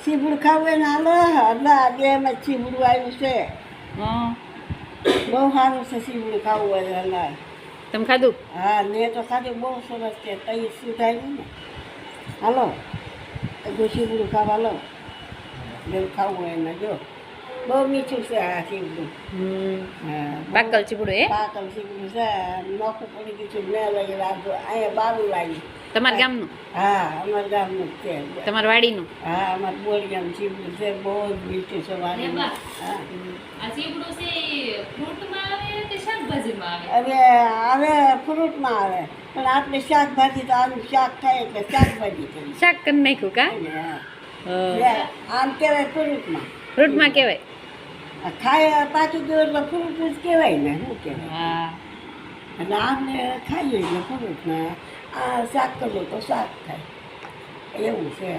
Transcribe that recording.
ચીબડું ખાવું એને હાલો હમણાં આજે એમાં ચીબડું આવ્યું છે હા બહુ સારું છે ચીબડું ખાવું હોય હમણાં તમે ખાધું હા મેં તો ખાધું બહુ સરસ છે તઈ સુધાર્યું ને હાલો હજુ ચીબડું ખાવા લો જેવું ખાવું હોય એમાં જો બહુ મીઠું છે આ ચીબડું હા પાકલ ચીબડું એ પાકલ ચીબડું છે નોખું પડી ગયું છે મેં લઈ રાખજો અહીંયા બારું લાવી તમારા ગામનું હા અમારા ગામનું જ છે તમારા વાડીનું હા અમારે બોરિયામ ચીબડું છે બહુ જ મીઠું છે વાડીમાં હા આ ચીબડું છે એ ફ્રૂટમાં આવે કે શાકભાજીમાં આવે? હવે હવે ફ્રૂટમાં આવે પણ આપણે શાકભાજી તો આનું શાક થાય એટલે શાકભાજી કરી શાક કરી નાખ્યું કા આમ કહેવાય ફ્રૂટમાં ફ્રૂટમાં કહેવાય આ ખાય પાકી ગયું એટલે ફ્રૂટ જ કહેવાય ને શું કહેવાય હા એટલે આમને ખાઈએ એટલે ફ્રૂટમાં આ શાક કરીએ તો શાક થાય એવું છે